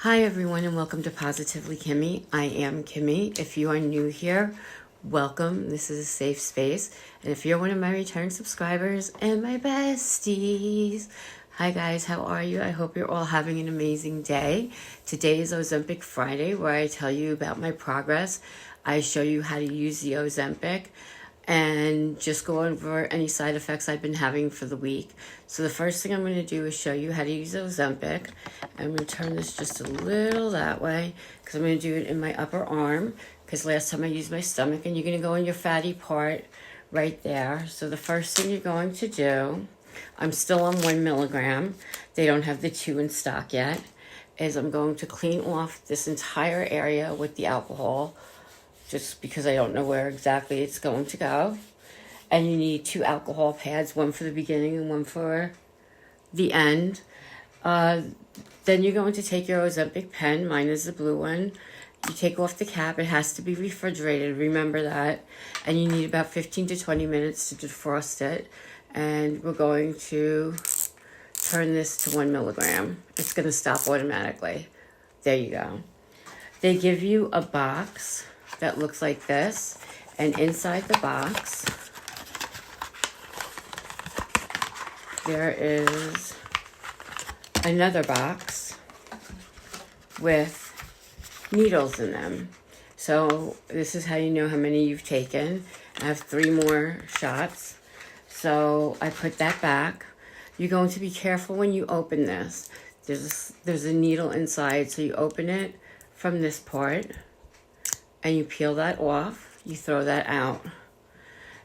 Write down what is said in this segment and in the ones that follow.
Hi everyone and welcome to Positively Kimmie. I am Kimmie. If you are new here, welcome. This is a safe space. And if you're one of my return subscribers and my besties, hi guys, how are you? I hope you're all having an amazing day. Today is Ozempic Friday, where I tell you about my progress. I show you how to use the Ozempic and just go over any side effects I've been having for the week. So the first thing I'm going to do is show you how to use Ozempic. I'm going to turn this just a little that way because I'm going to do it in my upper arm because last time I used my stomach, and you're going to go in your fatty part right there. So the first thing you're going to do, I'm still on 1 milligram. They don't have the 2 in stock yet, is I'm going to clean off this entire area with the alcohol, just because I don't know where exactly it's going to go. And you need 2 alcohol pads, one for the beginning and one for the end. Then you're going to take your Ozempic pen. Mine is the blue one. You take off the cap. It has to be refrigerated. Remember that. And you need about 15 to 20 minutes to defrost it. And we're going to turn this to 1 milligram. It's going to stop automatically. There you go. They give you a box that looks like this, and inside the box there is another box with needles in them. So this is how you know how many you've taken. I have 3 more shots, so I put that back. You're going to be careful when you open this. There's a needle inside, so you open it from this part and you peel that off. You throw that out.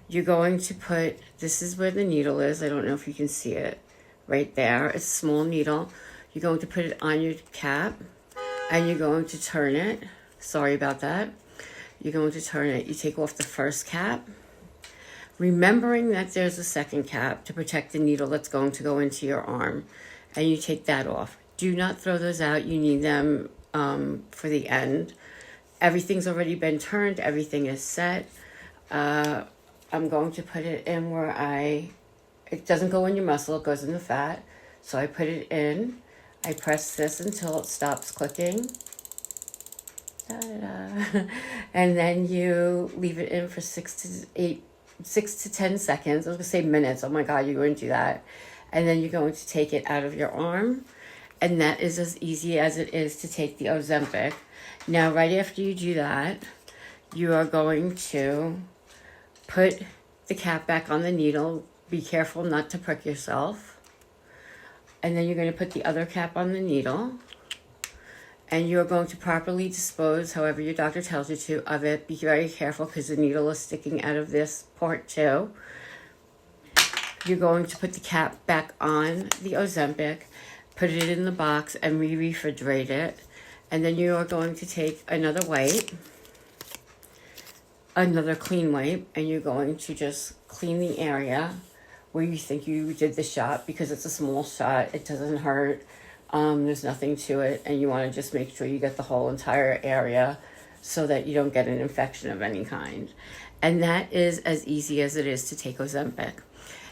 You're going to put, this is where the needle is. I don't know if you can see it right there. It's a small needle. You're going to put it on your cap and you're going to turn it. Sorry about that. You're going to turn it. You take off the first cap, remembering that there's a second cap to protect the needle that's going to go into your arm, and you take that off. Do not throw those out. You need them for the end. Everything's already been turned. Everything is set. I'm going to put it in where it doesn't go in your muscle, it goes in the fat. So I put it in. I press this until it stops clicking. Da-da-da. And then you leave it in for 6 to 10 seconds. I was going to say minutes. Oh my God, you're going to do that. And then you're going to take it out of your arm. And that is as easy as it is to take the Ozempic. Now, right after you do that, you are going to put the cap back on the needle. Be careful not to prick yourself. And then you're going to put the other cap on the needle. And you're going to properly dispose, however your doctor tells you to, of it. Be very careful because the needle is sticking out of this part too. You're going to put the cap back on the Ozempic, put it in the box, and refrigerate it. And then you are going to take another wipe, another clean wipe, and you're going to just clean the area where you think you did the shot, because it's a small shot. It doesn't hurt. There's nothing to it. And you want to just make sure you get the whole entire area so that you don't get an infection of any kind. And that is as easy as it is to take Ozempic.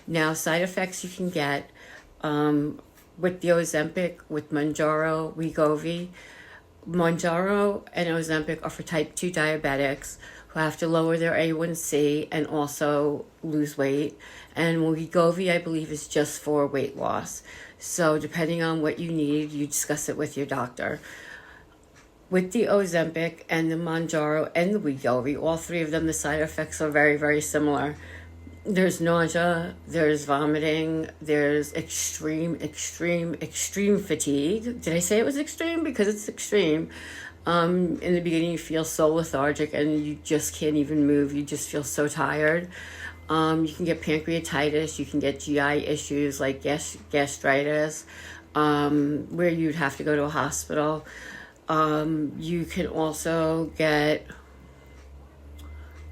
Now, side effects you can get with the Ozempic, with monjaro, Wegovy. Monjaro and Ozempic are for type 2 diabetics who have to lower their A1C and also lose weight. And Wegovy, I believe, is just for weight loss. So depending on what you need, you discuss it with your doctor. With the Ozempic and the monjaro and the Wegovy, all 3 of them, the side effects are very, very similar. There's nausea, there's vomiting, there's extreme fatigue. Did I say it was extreme? Because it's extreme. In the beginning, you feel so lethargic and you just can't even move. You just feel so tired. You can get pancreatitis. You can get GI issues like gastritis, where you'd have to go to a hospital. You can also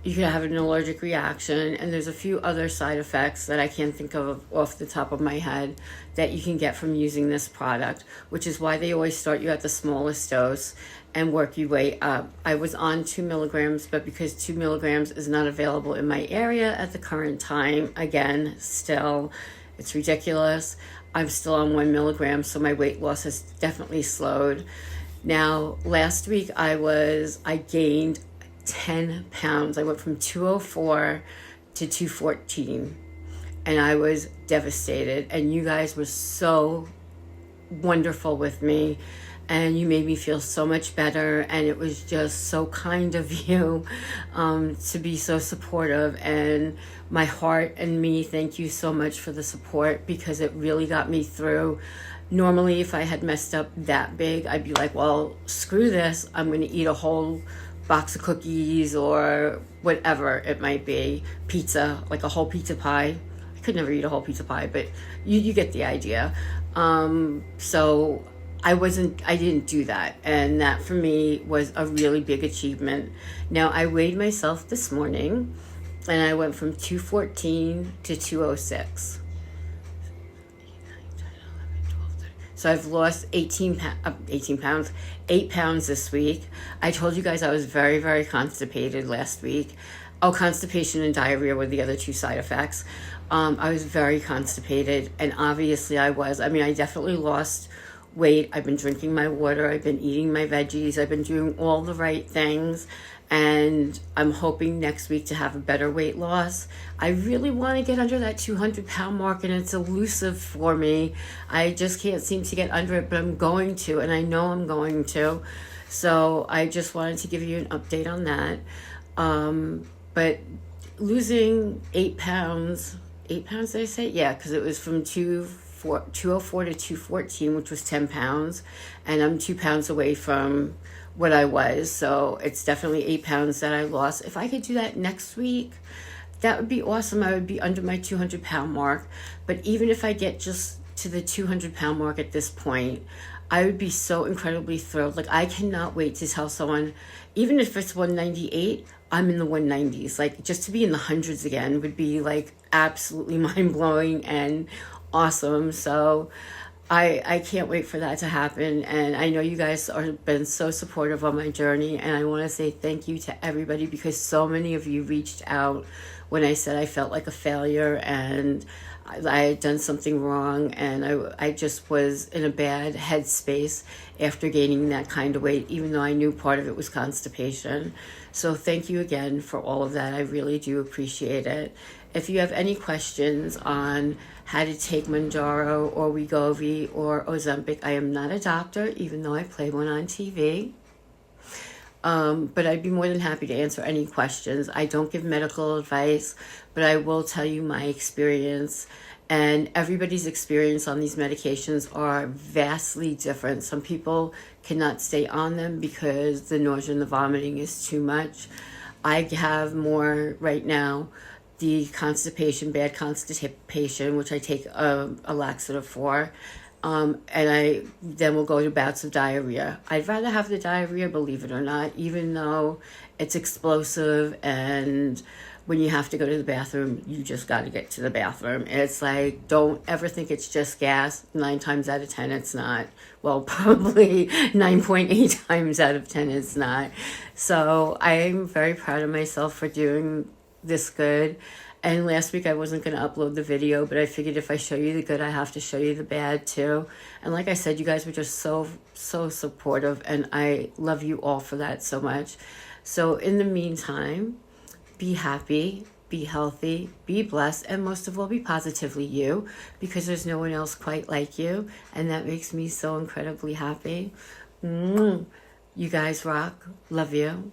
you can have an allergic reaction, and there's a few other side effects that I can't think of off the top of my head that you can get from using this product, which is why they always start you at the smallest dose and work your way up. I was on 2 milligrams, but because 2 milligrams is not available in my area at the current time, again, still, it's ridiculous. I'm still on 1 milligram, so my weight loss has definitely slowed. Now, last week I gained 10 pounds. I went from 204 to 214, and I was devastated. And you guys were so wonderful with me, and you made me feel so much better, and it was just so kind of you to be so supportive. And my heart and me, thank you so much for the support, because it really got me through. Normally, if I had messed up that big, I'd be like, well, screw this, I'm going to eat a whole box of cookies or whatever it might be, pizza, like a whole pizza pie. I could never eat a whole pizza pie, but you get the idea. So I didn't do that. And that for me was a really big achievement. Now, I weighed myself this morning, and I went from 214 to 206. So I've lost 8 pounds this week. I told you guys I was very, very constipated last week. Oh, constipation and diarrhea were the other two side effects. I was very constipated, and obviously I was. I mean, I definitely lost weight. I've been drinking my water. I've been eating my veggies. I've been doing all the right things, and I'm hoping next week to have a better weight loss. I really want to get under that 200-pound mark, and it's elusive for me. I just can't seem to get under it, but I'm going to, and I know I'm going to. So I just wanted to give you an update on that. But losing 8 pounds, 8 pounds did I say? Yeah, because it was from 204 to 214, which was 10 pounds, and I'm 2 pounds away from what I was. So it's definitely 8 pounds that I lost. If I could do that next week, that would be awesome. I would be under my 200-pound mark. But even if I get just to the 200-pound mark at this point, I would be so incredibly thrilled. Like, I cannot wait to tell someone, even if it's 198, I'm in the 190s. Like, just to be in the hundreds again would be like absolutely mind-blowing and awesome. So I can't wait for that to happen. And I know you guys have been so supportive on my journey, and I want to say thank you to everybody, because so many of you reached out when I said I felt like a failure and I had done something wrong, and I just was in a bad headspace after gaining that kind of weight, even though I knew part of it was constipation. So thank you again for all of that. I really do appreciate it. If you have any questions on how to take Monjaro or Wegovy or Ozempic, I am not a doctor, even though I play one on TV. But I'd be more than happy to answer any questions. I don't give medical advice, but I will tell you my experience. And everybody's experience on these medications are vastly different. Some people cannot stay on them because the nausea and the vomiting is too much. I have more right now, the constipation, bad constipation, which I take a laxative for. And I then will go to bouts of diarrhea. I'd rather have the diarrhea, believe it or not, even though it's explosive, and when you have to go to the bathroom, you just got to get to the bathroom. And it's like, don't ever think it's just gas. 9 times out of 10, it's not. Well, probably 9.8 times out of 10, it's not. So I'm very proud of myself for doing this good. And last week I wasn't going to upload the video, but I figured if I show you the good, I have to show you the bad too. And like I said, you guys were just so supportive, and I love you all for that so much. So in the meantime, be happy, be healthy, be blessed, and most of all, be positively you, because there's no one else quite like you, and that makes me so incredibly happy. You guys rock. Love you.